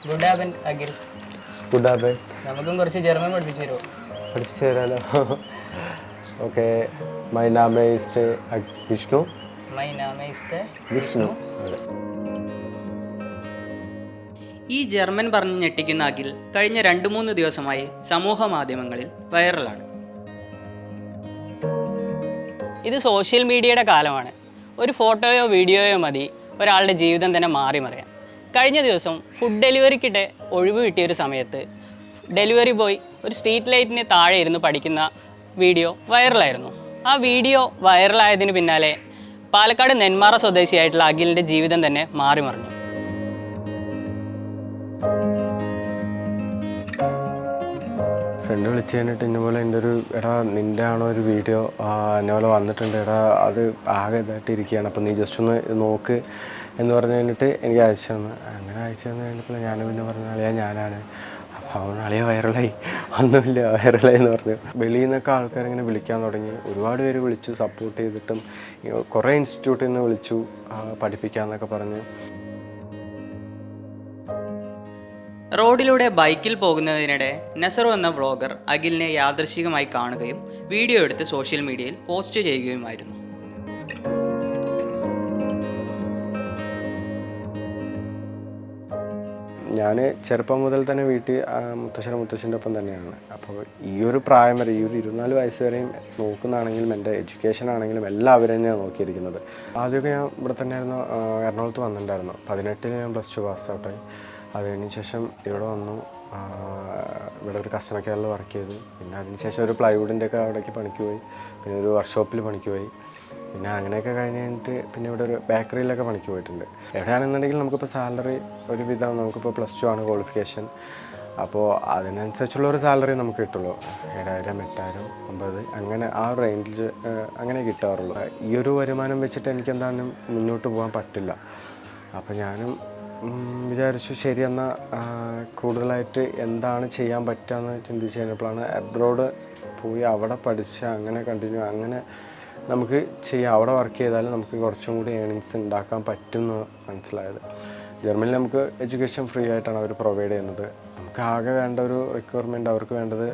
Good ഹാബൻ Akhil. Good ഹാബൻ. നമുക്കും കുറച്ച് German പഠിപ്പിച്ചു തരുമോ? പഠിപ്പിച്ചു തരാമല്ലോ. ഓക്കെ. മൈ നാം ഈസ് വിഷ്ണു. മൈ നാം ഈസ് വിഷ്ണു. ഈ ജർമ്മൻ പറഞ്ഞ് ഞെട്ടിക്കുന്ന അഖിൽ കഴിഞ്ഞ 2-3 ദിവസമായി സമൂഹ മാധ്യമങ്ങളിൽ വൈറലാണ്. ഇത് സോഷ്യൽ മീഡിയയുടെ കാലമാണ്. ഒരു ഫോട്ടോയോ വീഡിയോയോ മതി ഒരാളുടെ ജീവിതം തന്നെ മാറിമറിയാൻ. കഴിഞ്ഞ ദിവസം ഫുഡ് ഡെലിവറിക്കിടെ ഒഴിവ് കിട്ടിയൊരു സമയത്ത് ഡെലിവറി ബോയ് ഒരു സ്ട്രീറ്റ് ലൈറ്റിന് താഴെ ഇരുന്ന് പഠിക്കുന്ന വീഡിയോ വൈറലായിരുന്നു. ആ വീഡിയോ വൈറലായതിന് പിന്നാലെ പാലക്കാട് നെന്മാറ സ്വദേശിയായിട്ടുള്ള അഖിലിൻ്റെ ജീവിതം തന്നെ മാറിമറിഞ്ഞു. ഫ്രണ്ട് വിളിച്ച് കഴിഞ്ഞിട്ട് ഇന്നപോലെ എൻ്റെ ഒരു എടാ നിൻ്റെ ആണോ ഒരു വീഡിയോ എന്നെപോലെ വന്നിട്ടുണ്ട്, എടാ അത് ആകെ ഇതായിട്ട് ഇരിക്കുകയാണ്, അപ്പം നീ ജസ്റ്റ് ഒന്ന് നോക്ക് എന്ന് പറഞ്ഞു കഴിഞ്ഞിട്ട് എനിക്ക് അയച്ചു തന്നു. അങ്ങനെ അയച്ചു തന്നു കഴിഞ്ഞപ്പോൾ ഞാൻ പിന്നെ പറഞ്ഞു അളിയാ ഞാനാണ്. അപ്പോൾ അവൻ അളിയ വൈറലായി, ഒന്നുമില്ല വൈറലായി എന്ന് പറഞ്ഞു. വെളിയിൽ നിന്നൊക്കെ ആൾക്കാരിങ്ങനെ വിളിക്കാൻ തുടങ്ങി. ഒരുപാട് പേര് വിളിച്ചു സപ്പോർട്ട് ചെയ്തിട്ടും കുറേ ഇൻസ്റ്റിറ്റ്യൂട്ടിൽ നിന്ന് വിളിച്ചു പഠിപ്പിക്കാമെന്നൊക്കെ പറഞ്ഞ്. റോഡിലൂടെ ബൈക്കിൽ പോകുന്നതിനിടെ നസറു എന്ന വ്ളോഗർ അഖിലിനെ യാദൃശികമായി കാണുകയും വീഡിയോ എടുത്ത് സോഷ്യൽ മീഡിയയിൽ പോസ്റ്റ് ചെയ്യുകയുമായിരുന്നു. ഞാൻ ചെറുപ്പം മുതൽ തന്നെ വീട്ടിൽ മുത്തശ്ശൻ്റെ ഒപ്പം തന്നെയാണ്. അപ്പോൾ ഈ ഒരു പ്രായം വരെ, ഈ ഒരു 24 വയസ്സ് വരെയും നോക്കുന്നതാണെങ്കിലും എൻ്റെ എഡ്യൂക്കേഷൻ ആണെങ്കിലും എല്ലാം അവർ തന്നെയാണ് നോക്കിയിരിക്കുന്നത്. ആദ്യമൊക്കെ ഞാൻ ഇവിടെ തന്നെയായിരുന്നു, എറണാകുളത്ത് വന്നിട്ടുണ്ടായിരുന്നു. 18 ഞാൻ +2 പാസ് ഔട്ടായി. അതിന് ശേഷം ഇവിടെ വന്നു, ഇവിടെ ഒരു കസ്റ്റമർ കെയറിൽ വർക്ക് ചെയ്തു. പിന്നെ അതിനുശേഷം ഒരു പ്ലൈവുഡിൻ്റെ ഒക്കെ അവിടേക്ക് പണിക്ക് പോയി. പിന്നെ ഒരു വർക്ക്ഷോപ്പിൽ പണിക്ക് പോയി. പിന്നെ അങ്ങനെയൊക്കെ കഴിഞ്ഞിട്ട് പിന്നെ ഇവിടെ ഒരു ബേക്കറിയിലൊക്കെ പണിക്ക് പോയിട്ടുണ്ട്. എവിടെയാണെന്നുണ്ടെങ്കിൽ നമുക്കിപ്പോൾ സാലറി ഒരു വിധം, നമുക്കിപ്പോൾ +2 ആണ് ക്വാളിഫിക്കേഷൻ. അപ്പോൾ അതിനനുസരിച്ചുള്ള ഒരു സാലറി നമുക്ക് കിട്ടുള്ളൂ. 7,000, 8,000, 9,000 അങ്ങനെ ആ റേഞ്ചിൽ അങ്ങനെ കിട്ടാറുള്ളൂ. ഈ ഒരു വരുമാനം വെച്ചിട്ട് എനിക്കെന്തായാലും മുന്നോട്ട് പോകാൻ പറ്റില്ല. അപ്പോൾ ഞാനും വിചാരിച്ചു ശരി എന്നാൽ കൂടുതലായിട്ട് എന്താണ് ചെയ്യാൻ പറ്റുകയെന്ന് ചിന്തിച്ച് കഴിഞ്ഞപ്പോഴാണ് അബ്രോഡ് പോയി അവിടെ പഠിച്ച് അങ്ങനെ കണ്ടിന്യൂ അങ്ങനെ നമുക്ക് ചെയ്യാം. അവിടെ വർക്ക് ചെയ്താലും നമുക്ക് കുറച്ചും കൂടി ഏണിങ്സ് ഉണ്ടാക്കാൻ പറ്റുമെന്ന് മനസ്സിലായത്. ജർമ്മനിൽ നമുക്ക് എഡ്യൂക്കേഷൻ ഫ്രീ ആയിട്ടാണ് അവർ പ്രൊവൈഡ് ചെയ്യുന്നത്. നമുക്ക് ആകെ വേണ്ട ഒരു റിക്വയർമെൻറ്റ് അവർക്ക് വേണ്ടത്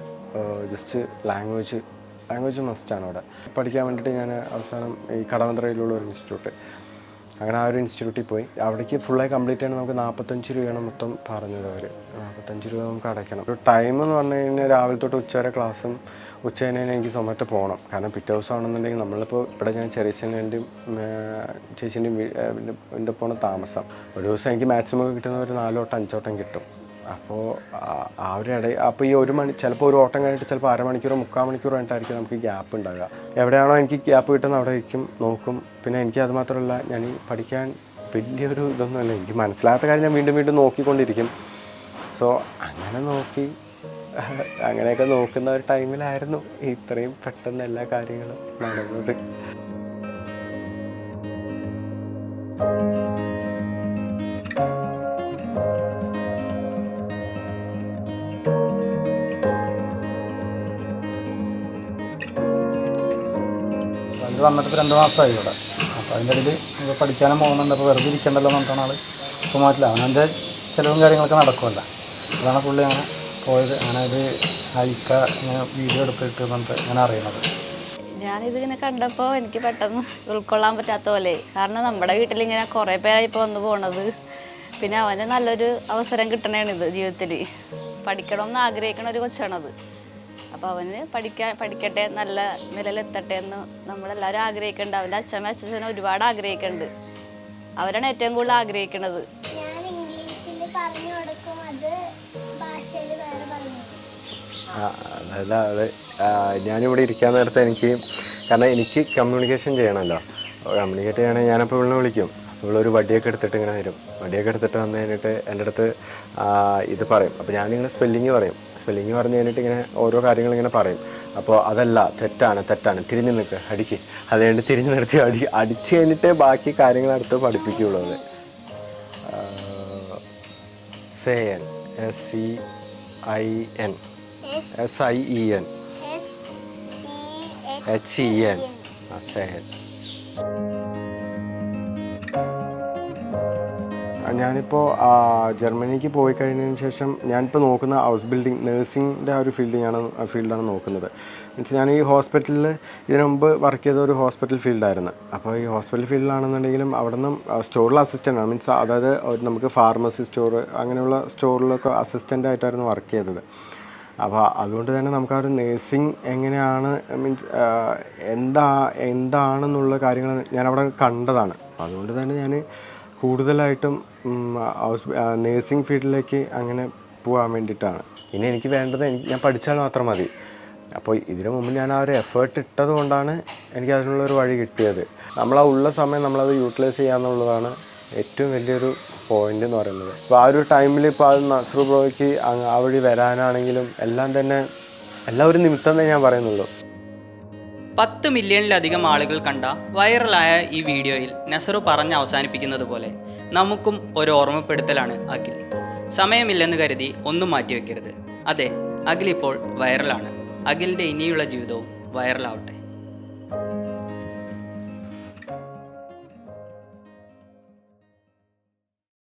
ജസ്റ്റ് ലാംഗ്വേജ് മസ്റ്റാണ് അവിടെ. പഠിക്കാൻ വേണ്ടിയിട്ട് ഞാൻ അവസാനം ഈ കടവന്ത്രയിലുള്ള ഒരു ഇൻസ്റ്റിറ്റ്യൂട്ട്, അങ്ങനെ ആ ഒരു ഇൻസ്റ്റിറ്റ്യൂട്ടിൽ പോയി. അവിടേക്ക് ഫുള്ളായി കംപ്ലീറ്റ് ചെയ്യണം. നമുക്ക് 45 രൂപയാണ് മൊത്തം പറഞ്ഞത് അവർ. 45 രൂപ നമുക്ക് അടയ്ക്കണം. ഒരു ടൈം എന്ന് പറഞ്ഞു കഴിഞ്ഞാൽ രാവിലെ തൊട്ട് ഉച്ചവരെ ക്ലാസ്സും, ഉച്ച കഴിഞ്ഞാൽ എനിക്ക് സൊമാറ്റോ പോകണം. കാരണം പിറ്റേ ദിവസം ആണെന്നുണ്ടെങ്കിൽ നമ്മളിപ്പോൾ ഇവിടെ ഞാൻ ചെറിയച്ഛൻ്റെയും ചേച്ചീൻ്റെയും എൻ്റെ പോണ താമസം. ഒരു ദിവസം എനിക്ക് മാക്സിമം കിട്ടുന്ന ഒരു 4 ഓട്ടം 5 ഓട്ടം കിട്ടും. അപ്പോൾ ആ ഒരു അപ്പോൾ ഈ ഒരു മണി ചിലപ്പോൾ ഒരു ഓട്ടം കഴിഞ്ഞിട്ട് ചിലപ്പോൾ അരമണിക്കൂറോ 3/4 മണിക്കൂറോ ആയിട്ടായിരിക്കും നമുക്ക് ഗ്യാപ്പ് ഉണ്ടാകുക. എവിടെയാണോ എനിക്ക് ഗ്യാപ്പ് കിട്ടുന്നത് അവിടെ വയ്ക്കും, നോക്കും. പിന്നെ എനിക്ക് അത് മാത്രമല്ല, ഞാൻ ഈ പഠിക്കാൻ വലിയൊരു ഇതൊന്നുമല്ല, എനിക്ക് മനസ്സിലാത്ത കാര്യം ഞാൻ വീണ്ടും വീണ്ടും നോക്കിക്കൊണ്ടിരിക്കും. സോ അങ്ങനെ നോക്കി അങ്ങനെയൊക്കെ നോക്കുന്ന ഒരു ടൈമിലായിരുന്നു ഇത്രയും പെട്ടെന്ന് എല്ലാ കാര്യങ്ങളും നടന്നത്. അത് വന്നിട്ട് 2 മാസമായി ഇവിടെ. അപ്പോൾ അതിൻ്റെ ഇടയിൽ ഇപ്പോൾ പഠിക്കാനും പോകുന്നുണ്ട്. അപ്പോൾ വെറുതെ ഇരിക്കണ്ടല്ലോ എന്ന് പറഞ്ഞാൽ ആൾ സുമാറ്റില്ല. അവനതിൻ്റെ ചിലവും കാര്യങ്ങളൊക്കെ നടക്കുമല്ലോ. അതാണ് പുള്ളി അങ്ങനെ പോയത്. അങ്ങനെ ഒരു ഹൈക്ക ഇങ്ങനെ വീഡിയോ എടുത്തിട്ട് എന്നിട്ട് ഇങ്ങനെ അറിയണത്. ഞാനിതിങ്ങനെ കണ്ടപ്പോൾ എനിക്ക് പെട്ടെന്ന് ഉൾക്കൊള്ളാൻ പറ്റാത്ത പോലെ. കാരണം നമ്മുടെ വീട്ടിലിങ്ങനെ കുറേ പേരായി ഇപ്പോൾ വന്നു പോണത്. പിന്നെ അവന് നല്ലൊരു അവസരം കിട്ടണേണിത് ജീവിതത്തിൽ. പഠിക്കണമെന്ന് ആഗ്രഹിക്കണ ഒരു കൊച്ചാണത്. അപ്പോൾ അവന് പഠിക്കട്ടെ, നല്ല നിലയിലെത്തട്ടെ എന്ന് നമ്മളെല്ലാവരും ആഗ്രഹിക്കുന്നുണ്ട്. അവൻ്റെ അച്ഛനും ഒരുപാട് ആഗ്രഹിക്കുന്നുണ്ട്. അവരാണ് ഏറ്റവും കൂടുതൽ ആഗ്രഹിക്കുന്നത്. അതായത് ഞാനിവിടെ ഇരിക്കാൻ നേരത്തെ കാരണം എനിക്ക് കമ്മ്യൂണിക്കേഷൻ ചെയ്യണമല്ലോ. കമ്മ്യൂണിക്കേറ്റ് ചെയ്യണമെങ്കിൽ ഞാനപ്പോൾ ഇവിടെ വിളിക്കും. ഇവളൊരു വടിയൊക്കെ എടുത്തിട്ട് ഇങ്ങനെ വരും. വടിയൊക്കെ എടുത്തിട്ട് വന്നു കഴിഞ്ഞിട്ട് എൻ്റെ അടുത്ത് ഇത് പറയും. അപ്പോൾ ഞാനിങ്ങനെ സ്പെല്ലിങ് പറഞ്ഞു കഴിഞ്ഞിട്ട് ഇങ്ങനെ ഓരോ കാര്യങ്ങളിങ്ങനെ പറയും. അപ്പോൾ അതല്ല, തെറ്റാണ്, തിരിഞ്ഞ് നിൽക്കുക, അടിക്ക്. അതുകൊണ്ട് തിരിഞ്ഞ് നിർത്തി അടിച്ച് കഴിഞ്ഞിട്ടേ ബാക്കി കാര്യങ്ങൾ അടുത്ത് പഠിപ്പിക്കുകയുള്ളൂ. അത് SEIN SEIN SEIN SEN. ഞാനിപ്പോൾ ജർമ്മനിക്ക് പോയി കഴിഞ്ഞതിന് ശേഷം ഞാനിപ്പോൾ നോക്കുന്ന ഹൗസ് ബിൽഡിംഗ് നേഴ്സിങ്ങിൻ്റെ ആ ഒരു ഫീൽഡാണ് നോക്കുന്നത്. മീൻസ് ഞാൻ ഈ ഹോസ്പിറ്റലിൽ ഇതിനു മുമ്പ് വർക്ക് ചെയ്ത ഒരു ഹോസ്പിറ്റൽ ഫീൽഡായിരുന്നു. അപ്പോൾ ഈ ഹോസ്പിറ്റൽ ഫീൽഡിലാണെന്നുണ്ടെങ്കിലും അവിടെ നിന്നും സ്റ്റോറിൽ അസിസ്റ്റൻ്റാണ്. മീൻസ് അതായത് നമുക്ക് ഫാർമസി സ്റ്റോർ അങ്ങനെയുള്ള സ്റ്റോറിലൊക്കെ അസിസ്റ്റൻ്റായിട്ടായിരുന്നു വർക്ക് ചെയ്തത്. അപ്പോൾ അതുകൊണ്ട് തന്നെ നമുക്ക് ആ ഒരു നേഴ്സിംഗ് എങ്ങനെയാണ് മീൻസ് എന്താണെന്നുള്ള കാര്യങ്ങൾ ഞാനവിടെ കണ്ടതാണ്. അതുകൊണ്ട് തന്നെ ഞാൻ കൂടുതലായിട്ടും നേഴ്സിംഗ് ഫീൽഡിലേക്ക് അങ്ങനെ പോകാൻ വേണ്ടിയിട്ടാണ്. ഇനി എനിക്ക് വേണ്ടത് ഞാൻ പഠിച്ചാൽ മാത്രം മതി. അപ്പോൾ ഇതിനു മുമ്പ് ഞാൻ ആ ഒരു എഫേർട്ട് ഇട്ടത് കൊണ്ടാണ് എനിക്ക് അതിനുള്ളൊരു വഴി കിട്ടിയത്. നമ്മളാ ഉള്ള സമയം നമ്മളത് യൂട്ടിലൈസ് ചെയ്യാന്നുള്ളതാണ് ഏറ്റവും വലിയൊരു പോയിന്റ് എന്ന് പറയുന്നത്. അപ്പോൾ ആ ഒരു ടൈമിൽ ഇപ്പോൾ അത് നസ്രു ബ്രോയ്ക്ക് ആ വഴി വരാനാണെങ്കിലും എല്ലാം ഒരു നിമിത്തം എന്നേ ഞാൻ പറയുന്നുള്ളൂ. 10 മില്യണിലധികം ആളുകൾ കണ്ട വൈറലായ ഈ വീഡിയോയിൽ നസറു പറഞ്ഞ് അവസാനിപ്പിക്കുന്നത് പോലെ നമുക്കും ഒരു ഓർമ്മപ്പെടുത്തലാണ് അഖിൽ. സമയമില്ലെന്ന് കരുതി ഒന്നും മാറ്റിവെക്കരുത്. അതെ, അഖിൽ ഇപ്പോൾ വൈറലാണ്. അഖിലിൻ്റെ ഇനിയുള്ള ജീവിതവും വൈറലാവട്ടെ.